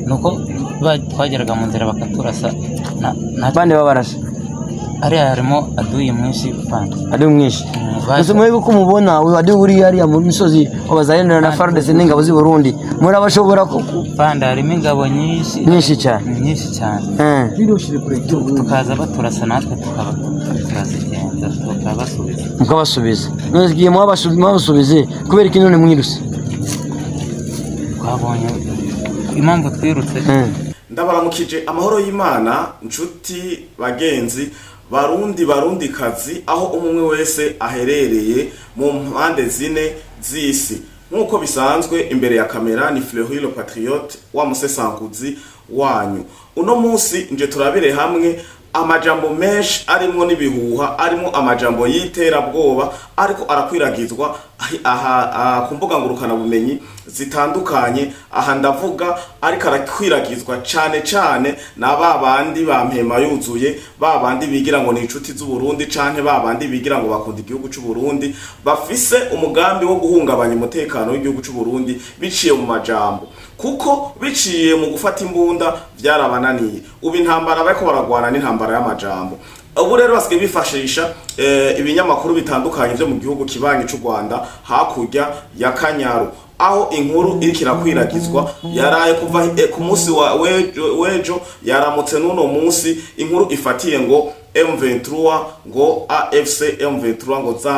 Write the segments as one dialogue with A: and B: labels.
A: nuko twageraga mu nzira bakaturasa
B: bande babarasha
A: ari harimo aduye mwinshi fanda
B: adi mwinshi gusa mwebwe ko mubona adi uri yari mu misozi wabazayendera na FARDC n'ingabo z'i Burundi muri abashobora ko
A: fanda harimo ingabo nyinshi cyane tukaza baturasa natwe tukazigenda
B: mukabasubiza ngiye mwabasubize kubera iki none mwiruse
A: twabonye impamvu twirutse
C: ndabaramukije amahoro y'Imana nshuti bagenzi barundi kazi aho umwe wese aherereye mu mpande zine z'isi nkuko bisanzwe imbere ya kamera ni Fleury le Patriote wa musesanguzi wanyu uno munsi nje turabire hamwe amajambo menshi arimo nibihuha arimo amajambo yiterabwoba ariko arakwiragizwa aha ku mbuga ngurukana bumenyi zitandukanye aha ndavuga ariko arakwiragizwa cyane na babandi bampema yuzuye babandi bigira ngo ni inshuti z'u Burundi canke babandi bigira ngo bakunda igihugu cy'u Burundi bafise umugambi wo guhungabanya umutekano w'igihugu cy'u Burundi biciye mu majambo kuko biciye mu gufata imbunda byarabananiye ubu intambara bariko baragwana n'intambara y'amajambo ubu rero basigaye bifashisha ibinyamakuru bitandukanye byo mu gihugu kibanyi cy'u Rwanda hakurya ya Kanyaru aho inkuru iriko irakwiragizwa yaraye kuva ku munsi wa wejo yaramutse n'uno munsi inkuru ifatiye ngo M23 ngo AFC M23 ngo za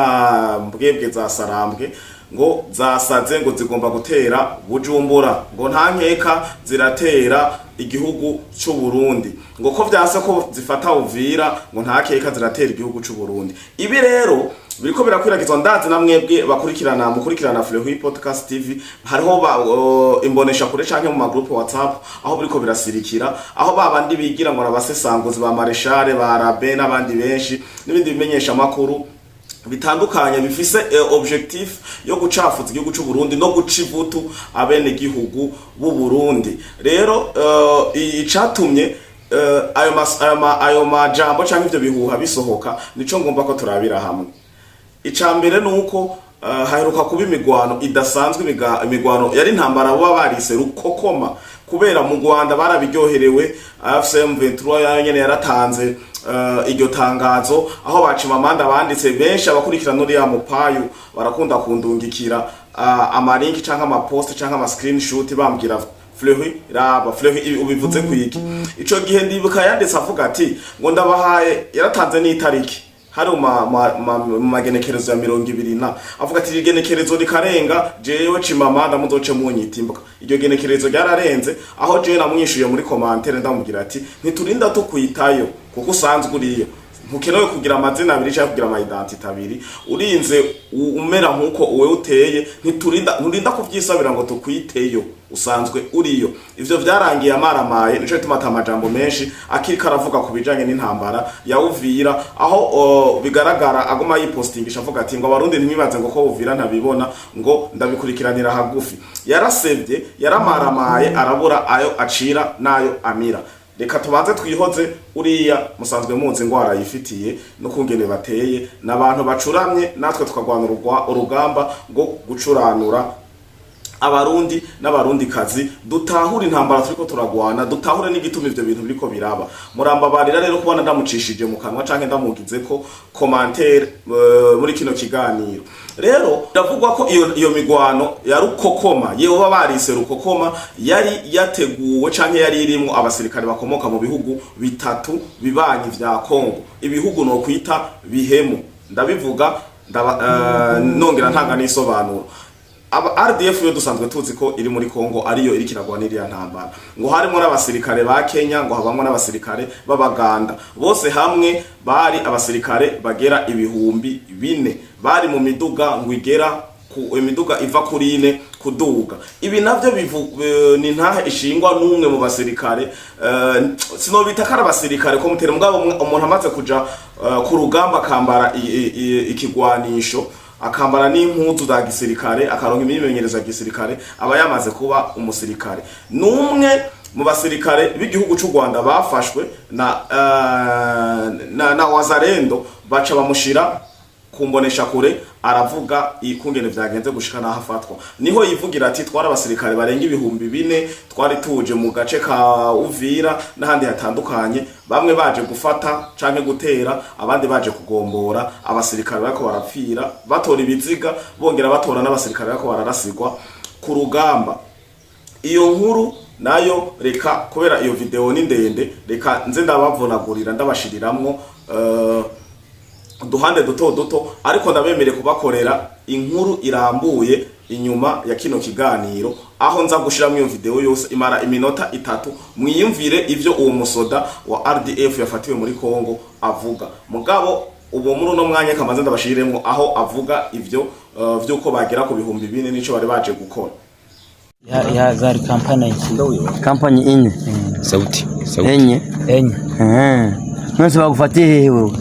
C: mbwebwe za Sarambwe ngo zasaze ngo zigomba gutera Bujumbura ngo nta nkeka ziratera igihugu cy'u Burundi ngo ko vyase ko zifata Uvira ngo nta nkeka ziratera igihugu cy'u Burundi ibi rero biriko birakwiragizwa ndazi namwebwe mukurikirana Fleury Podcast TV hariho imbonesha kure canke mu magroupe WhatsApp aho biriko birasirikira aho babandi bigira ngo nabasesanguzi ba Marechal ba Rabe n'abandi benshi n'ibindi bimenyesha makuru bitandukanye bifise objectif yo gucafuza igihugu cy'u Burundi no guca ivutu abene gihugu b'u Burundi rero icatumye ayo majambo canke ivyo bihuha bisohoka nico ngomba ko turabira hamwe icambere nuko haheruka kuba imigwano idasanzwe imigwano yari intambara baba barise rukokoma kubera mu Rwanda barabiryoherewe AFC M23 yanyene yaratanze iryo tangazo aho bacima amanda banditse benshi abakurikirana uri ya mupayu barakunda kundungikira amalinki canke amapost canke ama screenshot bambwira Fleury raba Fleury ubivuze kwiki ico gihe ndibuka yanditse avuga ati ngo ndabahaye yaratanze n'itariki hari magenekerezo ya 20 avuga ati igenekerezo rikarenga jewe cimamanda muzoce munyitimbwa iryo genekerezo ryararenze aho jewe namwishuye muri commentaire ndamubwira ati ntiturinda tukwitayo kuko usanzwe uriyo ntukenewe kugira amazina abiri cyangwa kugira ama identity abiri urinze umera nkuko uwe uteye nturinda kuvyisabira ngo tukwiteyo usanzwe uriyo ivyo vyarangiye amaramaye nico tumata amajambo menshi akirika aravuga kubijanye n'intambara ya Uvira aho bigaragara agoma yipostingisha avuga ati ngo abarundi ntibibaze ngo ko Uvira ntabibona ngo ndabikurikiranira hagufi yarasevye yaramaramaye arabura ayo acira nayo amira reka tubanze twihoze uriya musanzwe munzi ngwara yifitiye no kungene bateye nabantu bacuramye natwe tukagwana urugamba ngo gucuranura abarundi n'abarundi kazi dutahura intambara turiko turagwana dutahure n'igituma ivyo bintu biriko biraba murambabarira rero kubona ndamucishije mu kanwa canke ndamugize ko commentaire muri kino kiganiro rero ndavugwa ko iyo migwano ya rukokoma yewe barise rukokoma yari yateguwe canke yari irimo abasirikare bakomoka mu bihugu bitatu bibanyi vya Kongo ibihugu no kwita bihemu ndabivuga nongera ntanga n'isobanuro RDF yo dusanzwe tuzi ko iri muri Kongo ariyo iri kiragwanirira ntambara ngo harimo n'abasirikare ba Kenya ngo habamwe n'abasirikare b'Abaganda bose hamwe bari abasirikare bagera ibihumbi 4 bari mu miduga ngo igera ku imiduga iva kuri 4 kuduga ibi navyo ni ntahe ishingwa n'umwe mu basirikare sino bitakara abasirikare ko mutere mugabo umuntu amaze kuja ku rugamba kambara ikigwanisho akambara n'impuzu za gisirikare akaronka imimenyerezo ya gisirikare aba yamaze kuba umusirikare numwe mu basirikare b'igihugu cy'u Rwanda bafashwe na Wazarendo baca bamushira kumbonesha kure aravuga ikungene vyagenze gushika naho afatwa. Niho yivugira ati twara abasirikare barenga 4,000 twari tuje mu gace ka Uvira n'ahandi hatandukanye, bamwe baje gufata canke gutera, abandi baje kugombora, abasirikare bariko barapfira batora ibiziga, bongera batora n'abasirikare bariko bararasigwa ku rugamba. Iyo nkuru nayo reka kubera iyo video ni ndende, reka nze ndabavunagurira ndabashiriramwo duhande duto ariko ndabemere kubakorera inkuru irambuye inyuma ya kino kiganiro, aho nza gushiramo iyo video yose imara iminota 3 mwiyumvire ivyo uwo musoda wa RDF yafatiwe muri Kongo avuga. Mugabo ubu muri no mwanya kamaze ndabashiremwo aho avuga ivyo vyuko bagera ku 4,000 nico bari baje gukora.
A: Ya zari
B: kampani enye
A: sauti
B: enye mwese bagufatiye hehe wewe?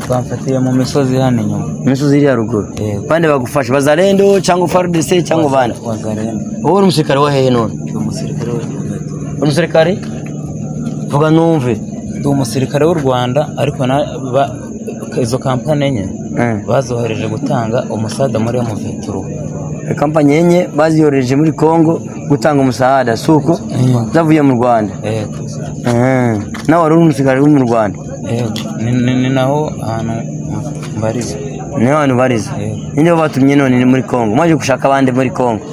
A: Bamfatiye mu misozi hano inyuma,
B: misozi iri haruguru. Bande bagufasha bazalendo cyangwa FARDC cyangwa bande?
A: Wazalendo.
B: Wowe umusirikare wa hehe none?
A: Umusirikare w'u Rwanda.
B: Umusirikare? Vuga numve.
A: Ndi umusirikare w'u Rwanda ariko izo kampani enye bazohereje gutanga umusada muri mu Vetro.
B: Kampani enye baziyoreje muri Kongo gutanga umusada suko zavuye mu Rwanda. Nawe wari umusirikare wo mu Rwanda?
A: Ni naho ahantu mbariza.
B: Ni ahantu bariza. Ninde batumye none muri Kongo? Mwaje gushaka abandi muri Kongo?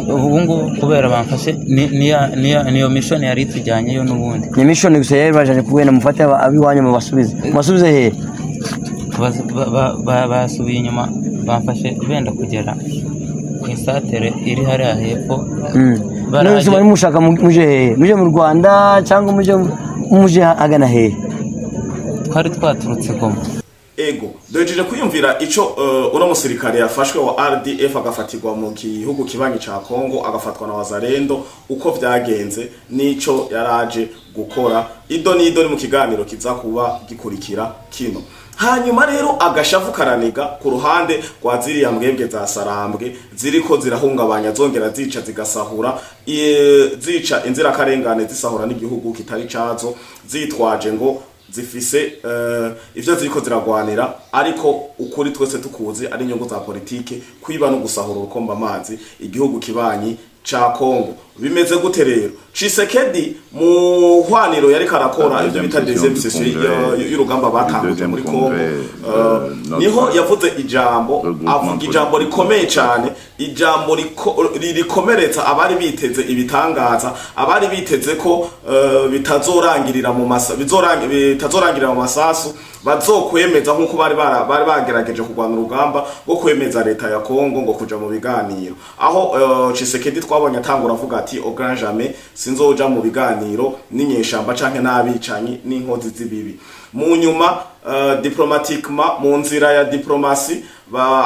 A: Ubungu kubera bamfashe niyo mission yari tujyanye yo nubundi.
B: Ni mission gusa yari baje kubena mufate abiwanyu mu basubize he?
A: Basubiye inyuma bamfashe benda kugera ku isatere iri hari hepfo.
B: None bari mushaka muje mu Rwanda cyangwa muje agana he?
A: Twari twaturutse Goma.
C: Ego dojeje kwiyumvira ico uno musirikare yafashwe wa RDF agafatirwa mu gihugu kibanyi ca Kongo, agafatwa na wazalendo, uko vyagenze nico yaraje gukora. Ido ni mu kiganiro kiza kuba gikurikira kino. Hanyuma rero agashavu karaniga ku ruhande kwa ziriya mbwebwe za Sarambwe ziriko zirahungabanya zongera zica zigasahura zica inzira karengane zisahura n'igihugu kitari cazo, zitwaje ngo zifise ivyo ziriko ziragwanira, ariko ukuri twese tukuzi ari inyungu za politike, kwiba no gusahura urukomba amazi igihugu kibanyi ca Kongo. Bimeze gute rero? Tshisekedi mu hwaniro yari karakora ivyo bita deuxième session y'urugamba batanguje muri Kongo, niho yavuze ijambo, avuga ijambo rikomeye cyane, ijambo rikomeretsa abari biteze ibitangaza, abari biteze ko bitazorangirira mu masasu, bazokwemeza nkuko bari bagerageje kurwana urugamba rwo kwemeza leta ya Kongo ngo kuja mu biganiro. Aho Tshisekedi twabonye atangura avuga ati au grand jamais sinzoja mu biganiro n'inyeshamba canke n'abicanyi n'inkozi zibibi. Mu nyuma diplomatiquement mu nzira ya diplomasi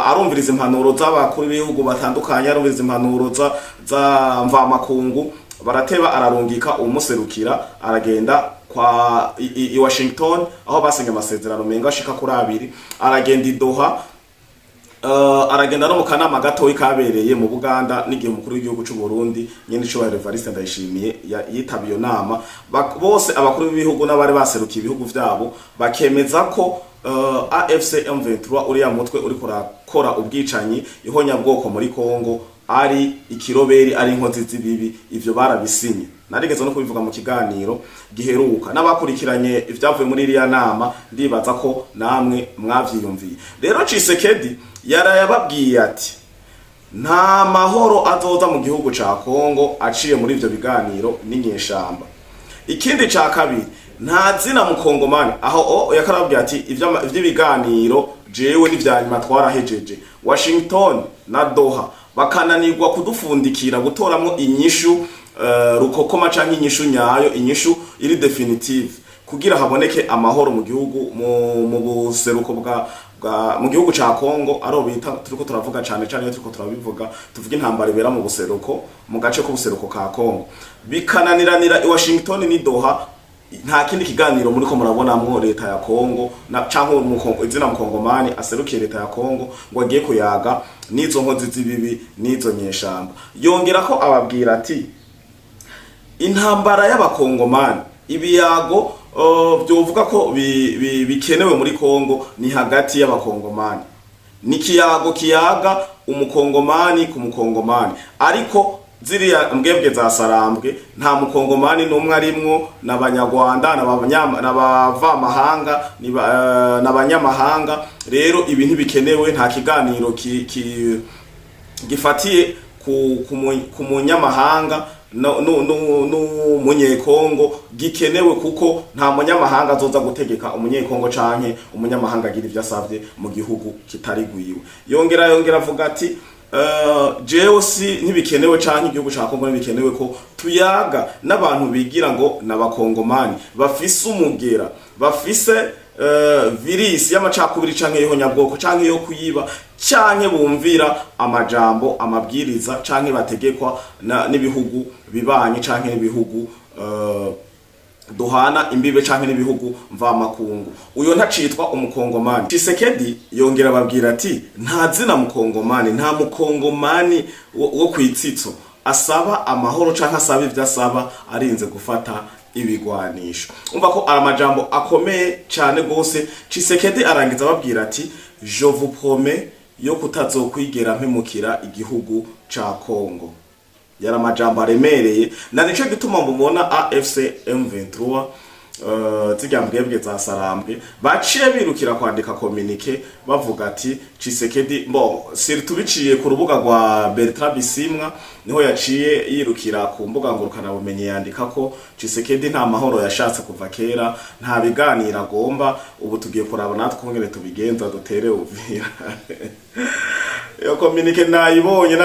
C: arumviriza impanuro z'abakuru b'ibihugu batandukanye, arumviriza impanuro za mvamakungu, barateba ararungika umuserukira aragenda kwa i Washington aho basinye amasezerano menga ashika kuri 2, aragenda i Doha, aragenda no mu kanama gato ikabereye mu Buganda n'igihe umukuru w'igihugu cy'u Burundi nyene cyo Evariste Ndayishimiye yitabiyo nama. Bose abakuru b'ibihugu n'abari baserukiye ibihugu vyabo bakemeza ko AFC M23 uriya mutwe uri kurakora ubwicanyi ihonya bwoko muri Kongo ari ikiroberi, ari inkozi zibibi. Ivyo barabisinye, narigeze no kubivuga mu kiganiro giheruka, n'abakurikiranye ivyavuye muri iriya nama ndibaza ko namwe mwavyiyumviye. Rero Tshisekedi yarayababwiye ati nta mahoro azoza mu gihugu ca Kongo aciye muri ivyo biganiro n'inyeshamba. Ikindi ca kabiri, nta zina mu Kongomani, aho yakarababwiye ati ivyo biganiro jewe n'ivyanyuma twarahejeje. Washington na Doha bakananirwa kudufundikira gutoramo inyishu rukokoma canke inyishu nyayo, inyishu iri definitive kugira haboneke amahoro mu gihugu, mu buseruko mu gihugu ca Kongo. Aro bita turiko turavuga cyane turiko turabivuga, tuvuga intambara ibera mu buseruko, mu gace ko buseruko ka Kongo. Bikananiranira i Washington ni Doha, nta kindi kiganiro muri ko murabonamwo leta ya Kongo na canke izina mu Kongomani aserukiye leta ya Kongo ngo agiye kuyaga nizo nkozi zibibi nizo nyeshamba. Yongera ko ababwira ati intambara y'abakongomani ibiyago byovuga ko bikenewe muri Kongo ni hagati y'abakongomani, ni kiyago kiyaga umukongomani ku mukongomani, ariko ziriya mbwebwe za Sarambwe nta mukongomani n'umwe arimwo, n'abanyarwanda n'abavamahanga n'abanyamahanga. Rero ibi ntibikenewe, nta kiganiro gifatiye ku munyamahanga n'umunyekongo gikenewe, kuko nta munyamahanga azoza gutegeka umunyekongo canke umunyamahanga agira ivyo asavye mu gihugu kitari gwiwe. Yongera avuga ati jewe si ntibikenewe canke igihugu ca Kongo ntibikenewe ko tuyaga n'abantu bigira ngo n'abakongomani bafise umugera, bafise virisi y'amacakubiri canke y'ihonyabwoko canke yo kuyiba canke bumvira amajambo amabwiriza canke bategekwa n'ibihugu bibanye canke n'ibihugu duhana imbibe canke n'ibihugu mvamakungu. Uyo ntacitwa umukongomani. Tshisekedi yongera babwira ati nta zina mukongomani, nta mukongomani wo kwitsitso asaba amahoro canke asaba ivyo asaba arinze gufata ibigwanisho. Umva ko aramajambo akomeye cyane gose. Tshisekedi arangiza babwira ati je vous promets yo kutazokwigera mpemukira igihugu ca Kongo. Yara majambo aremereye, na nico gituma mubona AFC M23 zigambwebwe za Sarambwe baciye birukira kwandika communique bavuga ati Tshisekedi tubiciye ku rubuga rwa Bertrand Bisimwa niho yaciye yirukira ku mbuga ngurukana bumenye yandika ko Tshisekedi nta mahoro yashatse kuva kera, nta biganira agomba, ubu tugiye kuraba natwe kongere tubigenza dutere Uvira. Yo communique nayibonye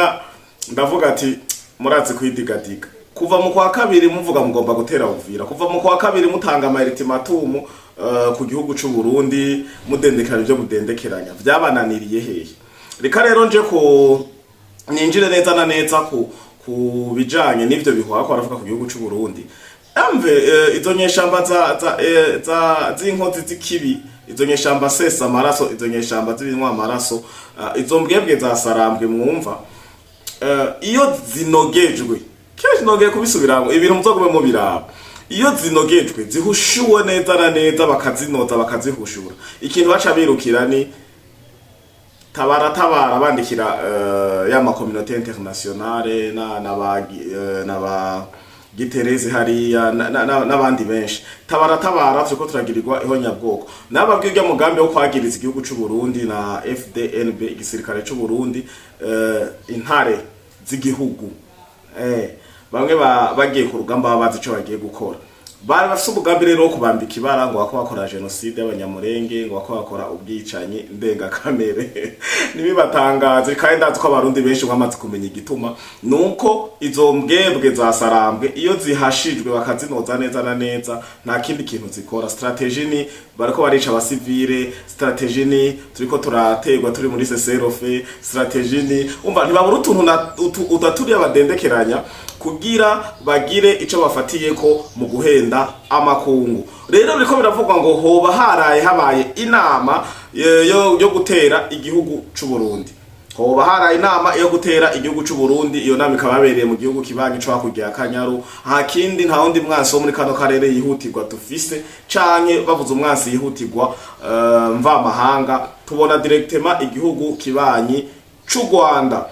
C: ndavuga ati murazi kwidigadiga. Kuva mu kwa kabiri muvuga mugomba gutera Uvira, kuva mu kwa kabiri mutanga amaritmatumu ku gihugu c'u Burundi mudendekera ivyo mudendekeranya vyabananiriye hehe. Reka rero nje ko ninjire neza na neza ku bijanye n'ivyo bihuha ko aravuga ku gihugu c'u Burundi. Izo nyeshamba za zinkozi zikibi, izo nyeshamba sesa amaraso, izo nyeshamba zibinwa amaraso, izo mbwebwe za Sarambwe mwumva iyo zinogejwe kenshi nogeye kubisubiramwo ibintu muzogume mu biraba. Iyo zinogejwe zihushuwe neza na neza bakazinoza bakazihushura, ikintu baca birukira ni tabara bandikira ya ma communauté internationale na Gitereze hariya n'abandi benshi. Tabara turiko turagirirwa ihonyabwoko. Nababwirya mugambi wo kwagiriza igihugu c'u Burundi na FDNB, igisirikare c'u Burundi, intare z'igihugu. Bamwe bagiye ku rugamba babazi ico bagiye gukora. Bari bafite umugambi rero wo kubambika ibara ngo bako bakora genocide y'abanyamurenge, ngo bako bakora ubwicanyi ndengakamere. Nibibatangaze kandi ndazi ko abarundi benshi bamaze kumenya igituma nuko izo mbwebwe za Sarambwe iyo zihashijwe bakazinoza neza na neza nta kindi kintu zikora. Strategy ni bariko barica abasivile, strategy ni turiko turategwa turi muri CCRF, strategy ni umva ntibabura utuntu udaturiye abadendekeranya kugira bagire ico bafatiye ko mu guhenda amakungu. Rero biriko biravugwa ngo hoba habaye inama yo gutera igihugu c'u Burundi. Hoba haraye inama yo gutera igihugu c'u Burundi, iyo nama ikababereye mu gihugu kibanyi cyo hakurya ya Kanyaru. Hakindi nta wundi mwansi wo muri kano karere yihutirwa dufise canke bavuze umwansi yihutirwa mvamahanga, tubona directement igihugu kibanyi c'u Rwanda.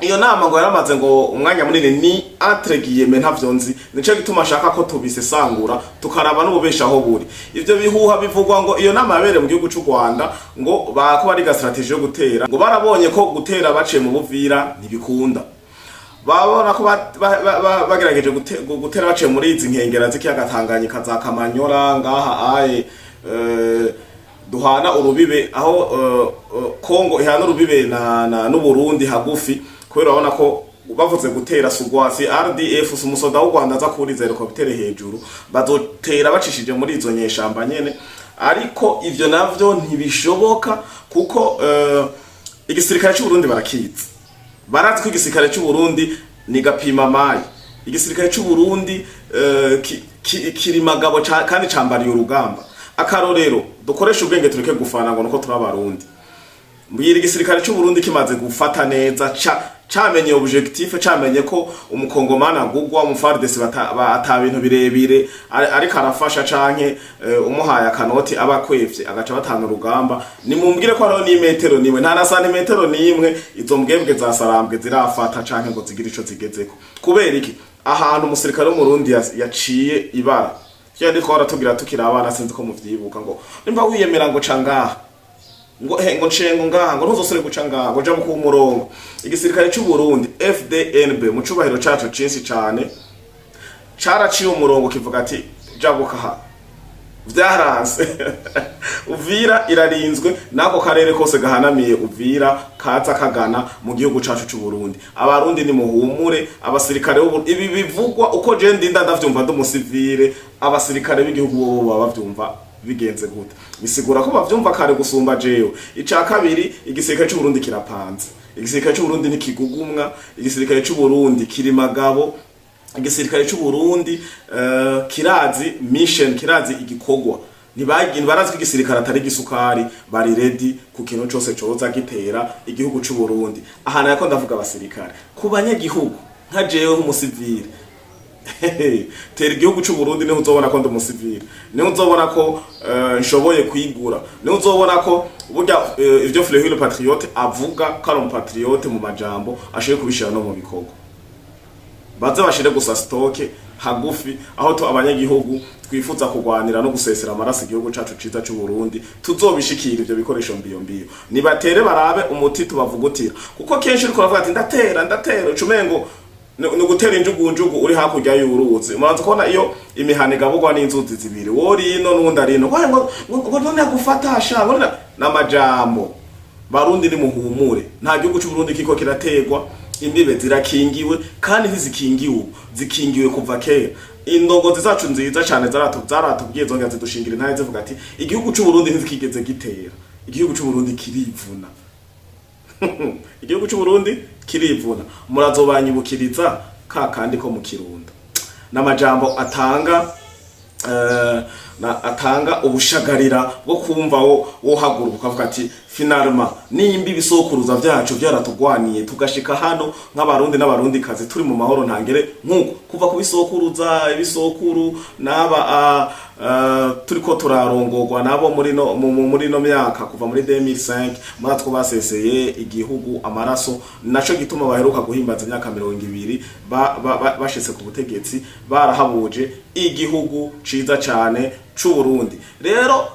C: Iyo nama ngo yaramaze ngo umwanya munini ni atregiye ntavyonzi, nico gituma ashaka ko tubisesangura tukaraba n'ububesha aho buri. Ivyo bihuha bivugwa ngo iyo nama yabere mu gihugu c'u Rwanda ngo bako bari ga strategy yo gutera, ngo barabonye ko gutera baciye mu Buvira ntibikunda. Babona ko bagerageje gutera baciye muri izi nkengera z'ikiyaga Tanganyika za Kamanyola ngaha aye duhana urubibe aho Kongo ihana urubibe n'u Burundi hagufi. Kubera urabona ko bavuze gutera sugwasi RDF umusoda w'u Rwanda aza kuriza helicopter hejuru bazotera bacishije muri izo nyeshamba nyene, ariko ivyo navyo ntibishoboka kuko igisirikare cy'u Burundi barakiza. Barazi ko igisirikare cy'u Burundi ni gapima mayi. Igisirikare cy'u Burundi kiri magabo kandi cambariye urugamba. Akarorero dukoresha ubwenge tureke gufana ngo nuko turi abarundi. Mbwira igisirikare cy'u Burundi kimaze gufata neza camenye objectif, camenye ko umukongomani agugwa umufardesi ata bintu birebire ariko arafasha canke umuhaye akanoti abakwevye agaca batana urugamba. Nimumbwire ko hariho n'imetero nimwe, nta na santimetero nimwe izo mbwebwe za sarambwe zirafata canke ngo zigire ico zigezeko. Kubera iki? Ahantu umusirikare w'umurundi yaciye ibara cyane twara tugira tukira abana sinzi ko muvyibuka ngo nimba wiyemera ngo cangaha ngo ngo nshengo ngaha ngo ntuzosore guca ngaha ngo ja ku murongo. Igisirikare cy'u Burundi FDNB mu cubahiro cacu cinsi cane caraciye umurongo kivuga ati jabuka ha vyaranse Uvira irarinzwe nako karere kose gahanamiye Uvira kaza kagana mu gihugu cacu cy'u Burundi. Abarundi ni muhumure, abasirikare ibi bivugwa uko je ndinda ndavyumva ndumusivire, abasirikare b'igihugu bo baba bavyumva bigenze gute. Bisigura ko bavyumva kare gusumba jewe. Ica kabiri, igisirikare cy'u Burundi kirapanze. Igisirikare cy'u Burundi ni kigugumwa, igisirikare cy'u Burundi kiri magabo, igisirikare cy'u Burundi kirazi mission, kirazi igikogwa. Barazi ko igisirikare atari gisukari, bari ready ku kintu cyose coza gitera igihugu cy'u Burundi. Aha nako ndavuga abasirikare ku banyagihugu nka jewe nk'umusivile tera igihugu cy'u Burundi niho uzobona ko ndumusivile, niho uzobona ko nshoboye kwigura, niho uzobona ko burya ivyo Frère le Patriote avuga ko ari umupatriote mu majambo ashoboye kubishira no mu bikorwa. Baze bashire gusa stoke hagufi aho to abanyagihugu twifuza kugwanira no gusesera amaraso igihugu cacu ciza cy'u Burundi tuzobishikira ivyo bikoresho mbiyo. Nibatere barabe umuti tubavugutira, kuko kenshi uriko uravuga ati ndatera ucumengo no gutera injugunjugu uri hakurya y'uruzi. Muranze kubona iyo imihane gabugwa n'inzuzi zibiri wori ino n'undi arino ngo none gufatasha n'amajambo. Barundi ni muhumure, nta gihugu cy'u Burundi kiko kirategwa, imbibe zirakingiwe kandi ntizikingiwe, zikingiwe kuva kera. Indongozi zacu nziza cyane zaratubwiye zonga zidushingira ntaye zivuga ati igihugu cy'u Burundi ntizikigeze gitera, igihugu cy'u Burundi kirivuna. Igihugu cy'u Burundi kirivuna, murazobanyibukiriza kakandi ko mu Kirundo n'amajambo atanga ubushagarira bwo kumva wo haguruka ukavuga ati finalement nimba ibisokuruza vyacu vyaratugwaniye tugashika hano nk'abarundi n'abarundi kazi turi mu mahoro ntangere nkuko kuva ku bisokuruza ibisokuru naba turiko turarongorwa nabo muri no myaka kuva muri 2005 muratwo baseseye igihugu amaraso, naco gituma baheruka guhimbaza imyaka 200 bashitse ku butegetsi barahabuje igihugu ciza cyane cy'u Burundi. Rero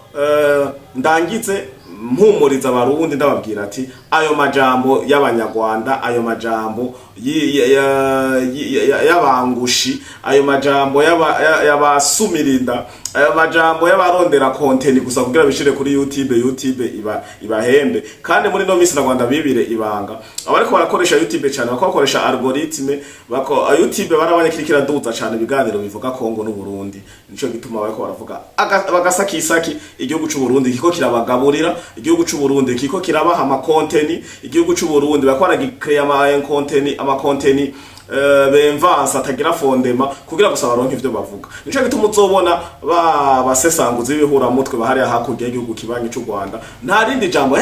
C: ndangize mpumuriza abarundi ndababwira ati ayo majambo y'abanyarwanda, ayo majambo y'abangushi, ayo majambo y'abasumirinda, ayo majambo y'abarondera content gusa kugira bishire kuri YouTube ibahembe. Kandi muri no misi na Rwanda bibire ibanga abariko barakoresha YouTube cyane, bakoresha algoritme YouTube barabanye kirikira duza cyane ibiganiro bivuga Kongo n'u Burundi. Nico gituma bariko baravuga bagasakisaki igihugu cy'u Burundi kiko kirabagaburira, igihugu cy'u Burundi kiko kirabaha ama content, igihugu cy'u Burundi bakora gicreate ama content bemvansa atagira fondema kugira gusa baronke ivyo bavuga. Nico gituma uzobona basesanguza ibihura mutwe bahari hakurya igihugu kibanyi cy'u Rwanda nta rindi jambo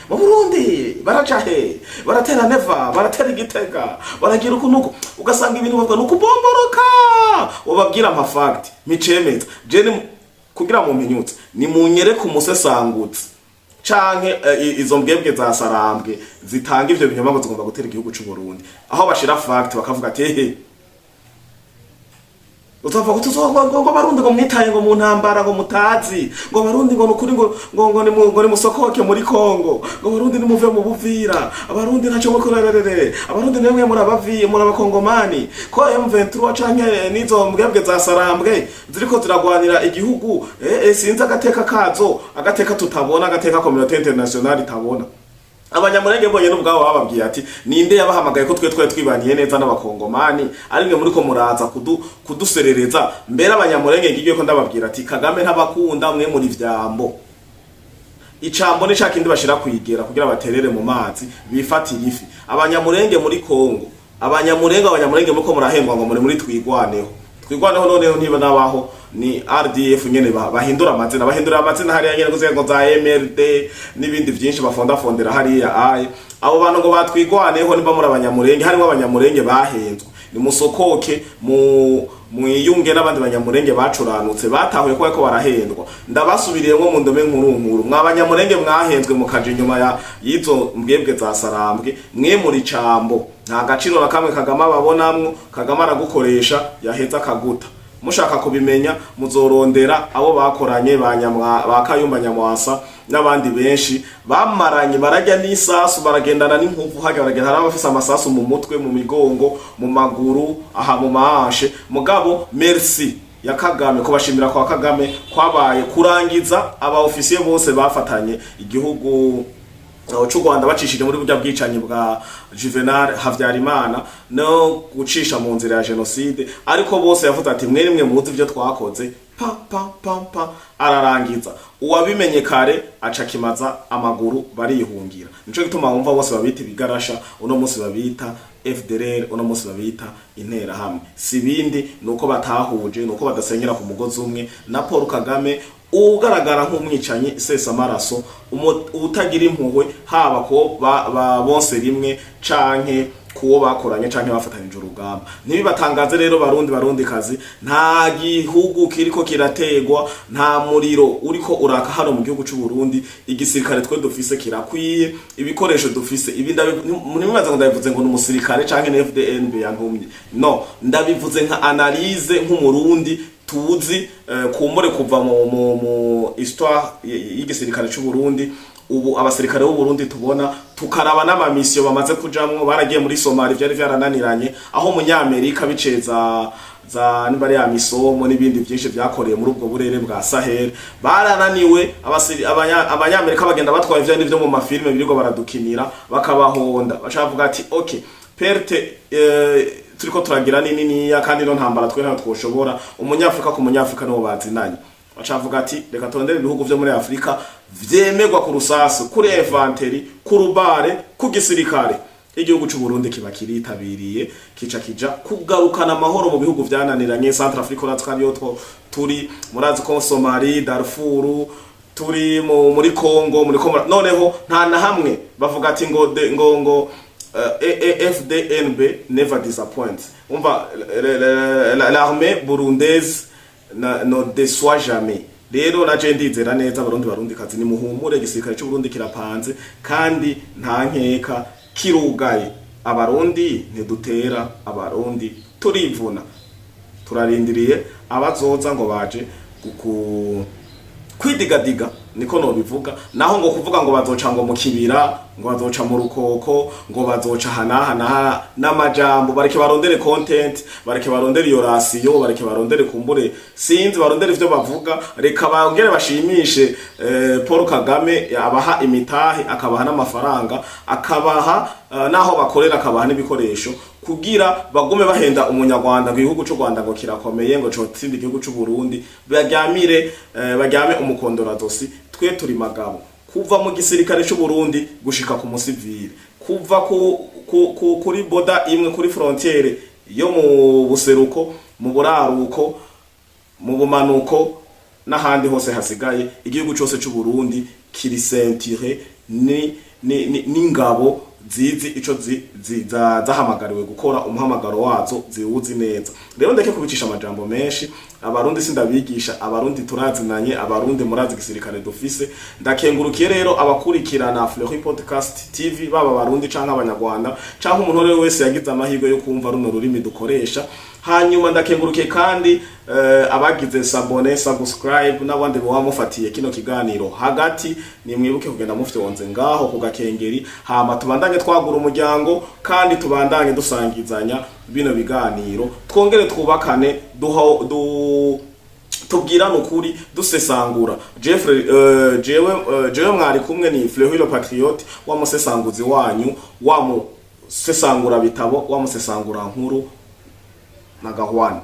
C: mu Burundi baracahe baratera neva baratera igitega baragira ukunuko ugasanga ibintu bavuga nuko bomboroka ubabwira ama fact micemeza je kugira mu minyutse ni munyereka umusesangutse canke izo mbwebwe za sarambwe zitanga ivyo binyoma ngo zigomba gutera igihugu cy'u Burundi aho bashira fact bakavuga ati utapfa ngo Barundi ngo mwitaye ngo mu ntambara ngo mutazi ngo Barundi ngo nukuri ngo ni musokoke muri Kongo ngo Barundi ni muve mu Buvira abarundi ntaco mukorerere abarundi nemwe murabaviye murabakongomani ko M23 canke nizo mbwebwe za sarambwe ziriko ziragwanira igihugu sinza agateka kazo agateka tutabona agateka community international itabona. Abanyamurenge bonye n'ubwabo bababwiye ati ninde yabahamagaye ko twe twibaniye neza n'abakongomani ari mwe muri ko muraza kuduserereza mbere. Abanyamurenge ngiye ko ndababwira ati Kagame ntabakunda mwe muri vyambo icambo ne shaka indi bashira kwigera kugira baterere mu mazi bifatira ifi. Abanyamurenge muri Kongo abanyamurenge muko murahembwa ngo muri twigwaneho twigwaneho noneho niba nabaho ni RDF nyene bahindura amazina hariya nyene kuzengo za MRD n'ibindi byinshi bafondera hariya aye abo bantu ngo batwigwaneho niba muri abanyamurenge harimo abanyamurenge bahenzwe nimusokoke mwiyunge n'abandi banyamurenge bacuranutse batahuye ko barahendwa ndabasubiriyemo mu ndome nkuru mwabanyamurenge mwahenzwe mukaje inyuma yizo mbwebwe za sarambwe mwe muri cambo nta gaciro na kamwe Kagame babonamwo Kagame aragukoresha yaheza kaguta mushaka kubimenya muzorondera abo bakoranye ba Kayumba Nyamwasa n'abandi benshi bamaranye barajya n'isasu baragendana n'inkuvu hajya baragenda abafise amasasu mu mutwe mu migongo mu maguru aha mu maashe mugabo merci ya Kagame ko bashimira kwa Kagame kwabaye kurangiza aba ofisiye bose bafatanye igihugu cy'u Rwanda bacishije muri burya bwicanyi bwa Juvenal Havyarimana no gucisha mu nzira ya genocide ariko bose yavuze ati mwe muzi ibyo twakoze pa ararangiza uwabimenye kare acakimaza amaguru barihungira nico gituma wumva bose babita ibigarasha uno munsi babita FDLR uno munsi babita intera hamwe sibindi nuko batahuje nuko badasenyera ku mugozi umwe na Paul Kagame ugaragara nk'umwicanyi sesa maraso utagira impuhwe haba ko bonse rimwe canke kuwo bakoranye canke bafatanije urugamba ntibibatangaze rero barundi kazi nta gihugu kiriko kirategwa nta muriro uriko uraka hano mu gihugu cy'u Burundi igisirikare twe dufise kirakwiye ibikoresho dufise ibi nibaza ngo ndabivuze ngo n'umusirikare canke FDNB yantumye no ndabivuze nka analyse nk'umurundi tuzi kumure kuva mu histoire y'igisirikare cy'u Burundi ubu abasirikare b'u Burundi tubona tukaraba n'amamisiyo bamaze kujamwo baragiye muri Somalia byari vyarananiranye aho umunyamerika biceza za nibare ya misomo n'ibindi byinshi byakoreye muri ubwo burere bwa Sahel barananiwe abanyamerika bagenda batwaye ivyo n'ivyo mu mafilme biriko baradukinira bakabahonda bacavuga ati okay perte turiko turagira niniya kandi no ntambara twe nta twoshobora umunyafrika ku munyafrika no bazinanye bacavuga ati reka tondere ibihugu byo muri Afrika vyemegwa ku rusasu kuri infanteri ku rubare ku gisirikare igihugu cy'u Burundi kiba kiritabiriye kija kugarukana amahoro mu bihugu vyananiranye Central Africa ratskariyo turi murazi ko Somalia Darfur turi muri Congo noneho nta na hamwe bavuga ati ngo FDNB never disappoints umva l'armée burundaise no déçoit jamais rero naje ndizera neza barundi kazi ni muhumure igisirikare cy'u Burundi kirapanze kandi nta nkeka kirugaye abarundi ntidutera abarundi turivuna turarindiriye abazoza ngo baje kwidigadiga niko no bivuga naho ngo kuvuga ngo bazoca ngo mu kibira ngo bazoca mu rukoko ngo bazoca hana n'amajambo bareke barondere content bareke barondere iyo rasiyo bareke barondere kumbure sinzi barondere ivyo bavuga reka bangere bashimishe Paul Kagame abaha imitahe akabaha n'amafaranga akabaha naho bakorera akabaha n'ibikoresho kugira bagume bahenda umunyarwanda ngo igihugu cy'u Rwanda ngo kirakomeye ngo cotsinda igihugu cy'u Burundi baryame umukondora dosi twe turi magabo kuva mu gisirikare cy'u Burundi gushika ku musivile kuva kuri boda imwe kuri frontiere yo mu buseruko mu buraruko mu bumanuko n'ahandi hose hasigaye igihugu cyose cy'u Burundi kiri ceinture ni ngabo zizi ico zahamagariwe gukora umuhamagaro wazo ziwuzi neza rero ndeke kubicisha amajambo menshi abarundi sindabigisha abarundi turazinanye abarundi murazi gisirikare dufise ndakengurukiye rero abakurikirana Fleury Podcast TV baba abarundi canke abanyarwanda canke umuntu wese yagize amahirwe yo kumva runo rurimi dukoresha hanyuma ndakengurukiye kandi abagize subscribe n'abandi bamufatiye kino kiganiro hagati ni mwibuke kugenda mufite ngaho ku gakengeri hama tubandanye twagura umuryango kandi tubandanye dusangizanya bino biganiro twongere twubakane tubwirana ukuri dusesangura jewe mwari kumwe ni Fleury le Patriote wa musesanguzi wanyu wa musesangura bitabo wa musesangura nkuru na Gahwana